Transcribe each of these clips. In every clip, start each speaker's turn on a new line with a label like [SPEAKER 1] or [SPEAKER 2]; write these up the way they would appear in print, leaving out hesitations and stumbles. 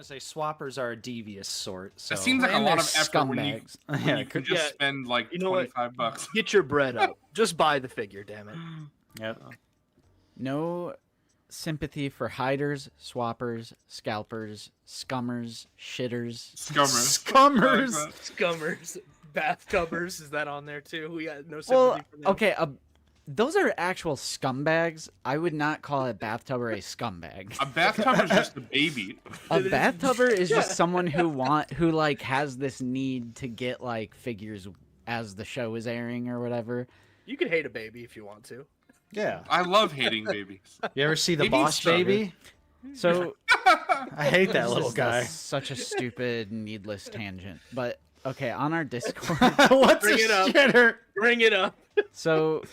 [SPEAKER 1] say swappers are a devious sort. So.
[SPEAKER 2] It seems like a lot of effort when you can just
[SPEAKER 3] Yeah,
[SPEAKER 2] spend like
[SPEAKER 3] you know what?
[SPEAKER 2] $25.
[SPEAKER 3] Get your bread up. Just buy the figure, damn it.
[SPEAKER 1] Yep.
[SPEAKER 4] No sympathy for hiders, swappers, scalpers, scummers, shitters.
[SPEAKER 2] Scummers.
[SPEAKER 1] Scummers.
[SPEAKER 3] Scummers, bathtubers, is that on there too? We got no sympathy
[SPEAKER 4] Well,
[SPEAKER 3] for them.
[SPEAKER 4] okay, those are actual scumbags. I would not call a bathtubber a scumbag.
[SPEAKER 2] A bathtub is just a baby.
[SPEAKER 4] A bathtubber is just someone who like has this need to get like figures as the show is airing or whatever.
[SPEAKER 3] You can hate a baby if you want to.
[SPEAKER 1] Yeah.
[SPEAKER 2] I love hating babies.
[SPEAKER 1] You ever see the
[SPEAKER 2] Baby's
[SPEAKER 1] Boss
[SPEAKER 2] sugar.
[SPEAKER 1] Baby?
[SPEAKER 4] So
[SPEAKER 1] I hate that
[SPEAKER 4] this
[SPEAKER 1] little
[SPEAKER 4] is
[SPEAKER 1] guy.
[SPEAKER 4] such a stupid, needless tangent. But okay, on our Discord.
[SPEAKER 1] What's
[SPEAKER 3] Bring
[SPEAKER 1] a
[SPEAKER 3] it up.
[SPEAKER 1] shitter?
[SPEAKER 3] Bring it up.
[SPEAKER 4] So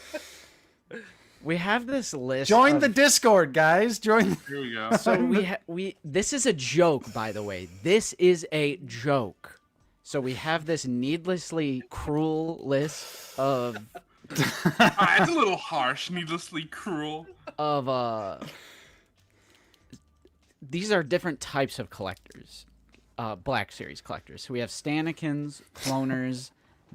[SPEAKER 4] we have this list.
[SPEAKER 1] Join
[SPEAKER 4] of,
[SPEAKER 1] the Discord, guys. Join.
[SPEAKER 2] Here we go.
[SPEAKER 4] So we this is a joke, by the way. This is a joke. So we have this needlessly cruel list of
[SPEAKER 2] It's a little harsh, needlessly cruel.
[SPEAKER 4] These are different types of collectors. Black Series collectors. So we have Stannikins, cloners,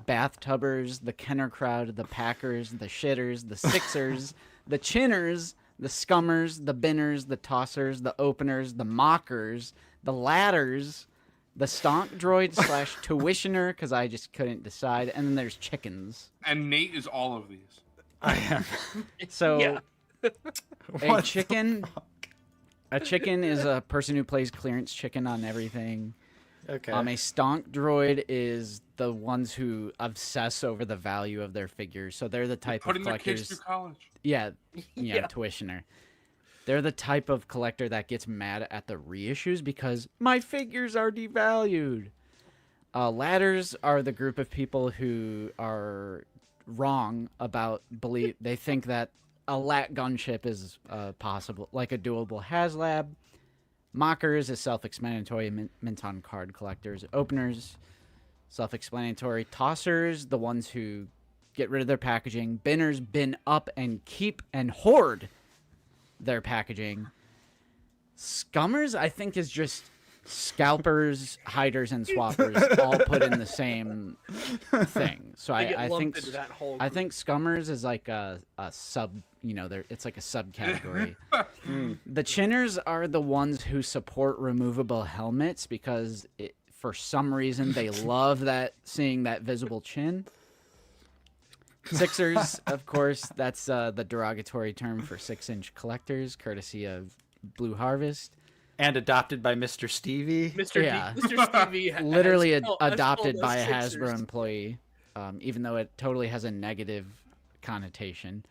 [SPEAKER 4] bathtubbers, the Kenner crowd, the Packers, the shitters, the Sixers, the chinners, the scummers, the binners, the tossers, the openers, the mockers, the ladders, the stonk droid / tuitioner, because I just couldn't decide, and then there's chickens.
[SPEAKER 2] And Nate is all of these.
[SPEAKER 1] I am.
[SPEAKER 4] So
[SPEAKER 3] Yeah.
[SPEAKER 4] a chicken is a person who plays clearance chicken on everything.
[SPEAKER 1] Okay.
[SPEAKER 4] A stonk droid is the ones who obsess over the value of their figures. So they're the type of
[SPEAKER 2] Putting their kids
[SPEAKER 4] collectors.
[SPEAKER 2] through college.
[SPEAKER 4] Yeah,
[SPEAKER 3] Yeah.
[SPEAKER 4] tuitioner. They're the type of collector that gets mad at the reissues because my figures are devalued. Ladders are the group of people who are wrong about they think that a lat gunship is possible, like a doable HasLab. Mockers is self-explanatory, mint on card collectors. Openers, self-explanatory. Tossers, the ones who get rid of their packaging. Binners bin up and keep and hoard their packaging. Scummers, I think, is just scalpers, hiders, and swappers all put in the same thing. So
[SPEAKER 3] They get
[SPEAKER 4] I
[SPEAKER 3] lumped
[SPEAKER 4] think
[SPEAKER 3] into that whole
[SPEAKER 4] I
[SPEAKER 3] group.
[SPEAKER 4] think scummers is like a sub. It's like a subcategory. The chinners are the ones who support removable helmets because for some reason they love seeing that visible chin. Sixers, of course, that's the derogatory term for 6-inch collectors, courtesy of Blue Harvest.
[SPEAKER 1] And adopted by Mr. Stevie.
[SPEAKER 3] Mr.
[SPEAKER 4] Yeah.
[SPEAKER 3] Mr. Stevie
[SPEAKER 4] Literally
[SPEAKER 3] has
[SPEAKER 4] adopted
[SPEAKER 3] called
[SPEAKER 4] by
[SPEAKER 3] us
[SPEAKER 4] a Hasbro
[SPEAKER 3] Sixers.
[SPEAKER 4] employee, even though it totally has a negative connotation.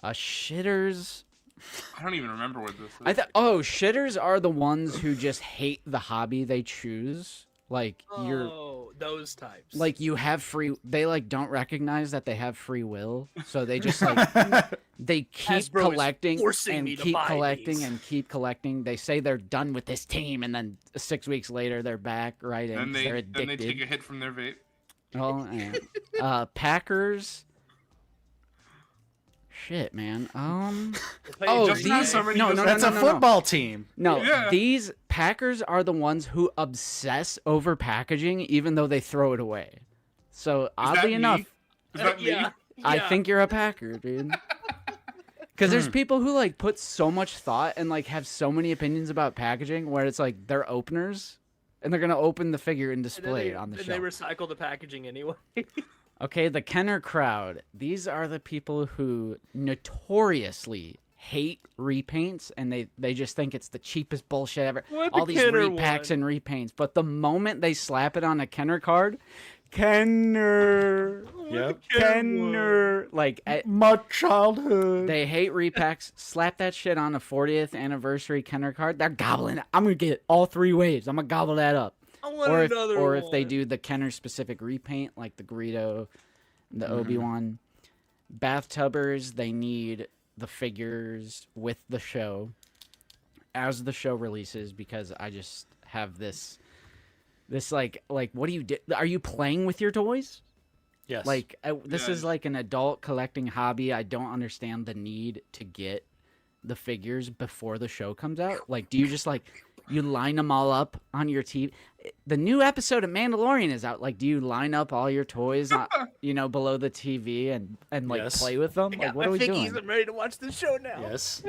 [SPEAKER 4] Shitters.
[SPEAKER 2] I don't even remember what this is.
[SPEAKER 4] Shitters are the ones who just hate the hobby they choose. Like
[SPEAKER 3] those types.
[SPEAKER 4] like you have they like don't recognize that they have free will, so they just like they keep
[SPEAKER 3] Hasbro is
[SPEAKER 4] collecting
[SPEAKER 3] forcing
[SPEAKER 4] and
[SPEAKER 3] me to
[SPEAKER 4] keep
[SPEAKER 3] buy
[SPEAKER 4] collecting
[SPEAKER 3] these.
[SPEAKER 4] and keep collecting. They say they're done with this team, and then 6 weeks later they're back writing.
[SPEAKER 2] Then
[SPEAKER 4] They're
[SPEAKER 2] they
[SPEAKER 4] addicted.
[SPEAKER 2] take a hit from their vape.
[SPEAKER 4] Oh, yeah. Packers. Shit, man.
[SPEAKER 2] Just now somebody
[SPEAKER 4] no,
[SPEAKER 2] just-
[SPEAKER 4] no,
[SPEAKER 1] That's
[SPEAKER 4] no,
[SPEAKER 1] a
[SPEAKER 4] no,
[SPEAKER 1] football team.
[SPEAKER 4] No,
[SPEAKER 2] Yeah.
[SPEAKER 4] these Packers are the ones who obsess over packaging, even though they throw it away. So
[SPEAKER 2] Is that
[SPEAKER 4] oddly
[SPEAKER 2] me?
[SPEAKER 4] enough,
[SPEAKER 2] Is that me?
[SPEAKER 3] yeah.
[SPEAKER 4] I think you're a Packer, dude. Because there's people who like put so much thought and like have so many opinions about packaging, where it's like they're openers, and they're gonna open the figure and
[SPEAKER 3] And then
[SPEAKER 4] display it on the
[SPEAKER 3] and
[SPEAKER 4] shelf.
[SPEAKER 3] they recycle the packaging anyway.
[SPEAKER 4] Okay, the Kenner crowd. These are the people who notoriously hate repaints, and they just think it's the cheapest bullshit ever.
[SPEAKER 3] What,
[SPEAKER 4] All
[SPEAKER 3] the
[SPEAKER 4] these
[SPEAKER 3] Kenner
[SPEAKER 4] repacks
[SPEAKER 3] one?
[SPEAKER 4] and repaints. But the moment they slap it on a Kenner card, Kenner,
[SPEAKER 1] Yep.
[SPEAKER 4] Kenner, like
[SPEAKER 1] My childhood.
[SPEAKER 4] they hate repacks. Slap that shit on a 40th anniversary Kenner card. They're gobbling it. I'm gonna get all 3 waves. I'm gonna gobble that up.
[SPEAKER 3] I want
[SPEAKER 4] Or
[SPEAKER 3] another
[SPEAKER 4] if they
[SPEAKER 3] one.
[SPEAKER 4] do the Kenner specific repaint, like the Greedo, the Obi-Wan. Bathtubbers, they need the figures with the show as the show releases, because I just have this like what do you do? Are you playing with your toys?
[SPEAKER 1] Yes.
[SPEAKER 4] Like this
[SPEAKER 2] Yeah.
[SPEAKER 4] is like an adult collecting hobby. I don't understand the need to get the figures before the show comes out. Like, do you just like You line them all up on your TV. The new episode of Mandalorian is out. Like, do you line up all your toys, below the TV and like
[SPEAKER 1] Yes.
[SPEAKER 4] play with them? Like, what are we doing?
[SPEAKER 3] I'm ready to watch the show now.
[SPEAKER 1] Yes.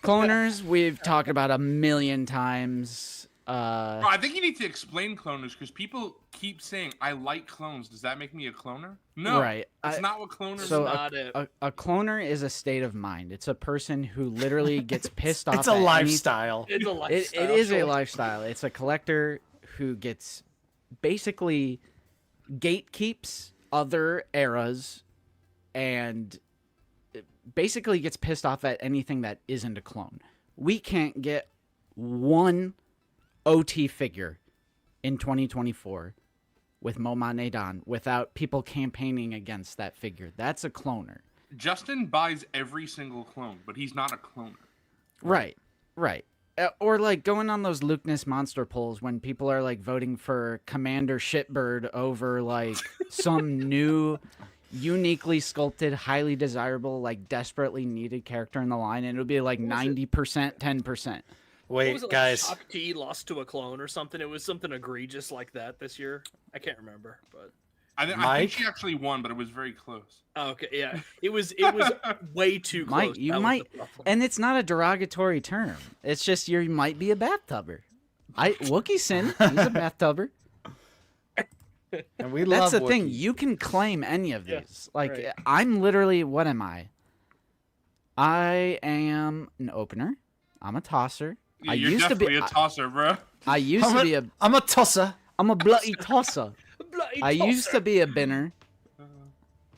[SPEAKER 4] Cloners, we've talked about a million times.
[SPEAKER 2] Bro, I think you need to explain cloners because people keep saying, I like clones. Does that make me a cloner? No.
[SPEAKER 4] Right.
[SPEAKER 2] That's not what cloners
[SPEAKER 4] So
[SPEAKER 2] are.
[SPEAKER 3] Not it.
[SPEAKER 4] a cloner is a state of mind. It's a person who literally gets pissed off.
[SPEAKER 1] It's a
[SPEAKER 4] at
[SPEAKER 1] lifestyle.
[SPEAKER 3] It's a
[SPEAKER 4] It
[SPEAKER 3] lifestyle.
[SPEAKER 4] is a
[SPEAKER 3] sure.
[SPEAKER 4] lifestyle. It's a collector who gets basically gatekeeps other eras and basically gets pissed off at anything that isn't a clone. We can't get one OT figure in 2024 with Momanedan without people campaigning against that figure. That's a cloner.
[SPEAKER 2] Justin buys every single clone, but he's not a cloner.
[SPEAKER 4] Right. Or like going on those Lukeness monster polls when people are like voting for Commander Shitbird over like some new uniquely sculpted, highly desirable, like desperately needed character in the line, and it would be like 90%, 10%.
[SPEAKER 3] What
[SPEAKER 1] Wait,
[SPEAKER 3] was it, like
[SPEAKER 1] guys.
[SPEAKER 3] Shakti lost to a clone or something? It was something egregious like that this year. I can't remember, but
[SPEAKER 2] I think
[SPEAKER 1] Mike?
[SPEAKER 2] she actually won, but it was very close.
[SPEAKER 3] oh, okay, yeah, it was way too close.
[SPEAKER 4] Mike, you
[SPEAKER 3] That was
[SPEAKER 4] might,
[SPEAKER 3] the problem.
[SPEAKER 4] and it's not a derogatory term. It's just you might be a bathtubber. Wookie Sin, he's a bathtubber.
[SPEAKER 1] And we
[SPEAKER 4] That's
[SPEAKER 1] love
[SPEAKER 4] the thing.
[SPEAKER 1] Wookiees.
[SPEAKER 4] You can claim any of
[SPEAKER 3] Yeah,
[SPEAKER 4] these. Like,
[SPEAKER 3] right.
[SPEAKER 4] I'm literally, what am I? I am an opener. I'm a tosser.
[SPEAKER 2] Yeah,
[SPEAKER 4] I
[SPEAKER 2] you're
[SPEAKER 4] used to be.
[SPEAKER 2] definitely a tosser, bro.
[SPEAKER 4] I used to be a.
[SPEAKER 1] I'm a tosser.
[SPEAKER 4] I'm a bloody tosser.
[SPEAKER 3] Bloody
[SPEAKER 4] I used
[SPEAKER 3] tosser.
[SPEAKER 4] to be a binner.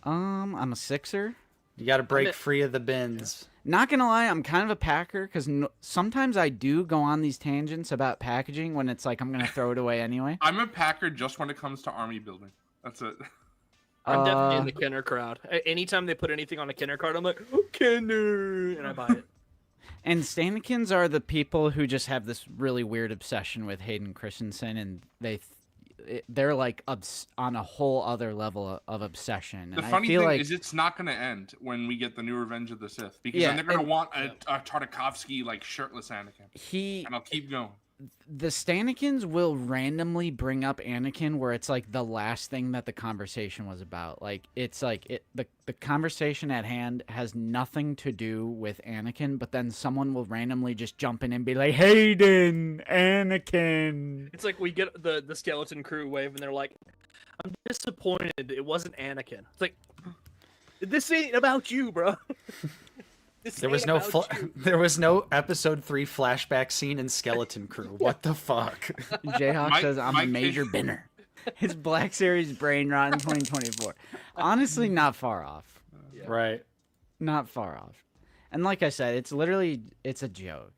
[SPEAKER 4] I'm a sixer.
[SPEAKER 1] You got to break
[SPEAKER 3] it-
[SPEAKER 1] free of the bins.
[SPEAKER 4] Not gonna lie, I'm kind of a packer because sometimes I do go on these tangents about packaging when it's like I'm gonna throw it away anyway.
[SPEAKER 2] I'm a packer just when it comes to army building. That's it.
[SPEAKER 3] I'm definitely in
[SPEAKER 4] Uh,
[SPEAKER 3] the Kenner crowd. Anytime they put anything on a Kenner card, I'm like, oh, Kenner, and I buy it.
[SPEAKER 4] And Stanikins are the people who just have this really weird obsession with Hayden Christensen, and they're like on a whole other level of obsession.
[SPEAKER 2] The
[SPEAKER 4] And I
[SPEAKER 2] funny
[SPEAKER 4] feel
[SPEAKER 2] thing
[SPEAKER 4] like
[SPEAKER 2] is, it's not going to end when we get the new Revenge of the Sith because
[SPEAKER 4] Yeah,
[SPEAKER 2] then they're going to
[SPEAKER 4] and-
[SPEAKER 2] want a Tartakovsky like shirtless Anakin, and I'll keep going.
[SPEAKER 4] the Stanikins will randomly bring up Anakin where it's like the last thing that the conversation was about. Like it's like the conversation at hand has nothing to do with Anakin, but then someone will randomly just jump in and be like, Hayden, Anakin.
[SPEAKER 3] It's like we get the skeleton crew wave, and they're like, I'm disappointed it wasn't Anakin. It's like, this ain't about you, bro. This
[SPEAKER 1] There was
[SPEAKER 3] ain't
[SPEAKER 1] no
[SPEAKER 3] about you.
[SPEAKER 1] there was no episode 3 flashback scene in Skeleton Crew. What the fuck?
[SPEAKER 4] Jayhawk
[SPEAKER 2] Mike-
[SPEAKER 4] says I'm
[SPEAKER 2] Mike
[SPEAKER 4] a major
[SPEAKER 2] Fish-
[SPEAKER 4] binner. His Black Series brain rot in 2024. Honestly, not far off.
[SPEAKER 1] Right.
[SPEAKER 4] Not far off. And like I said, it's a joke.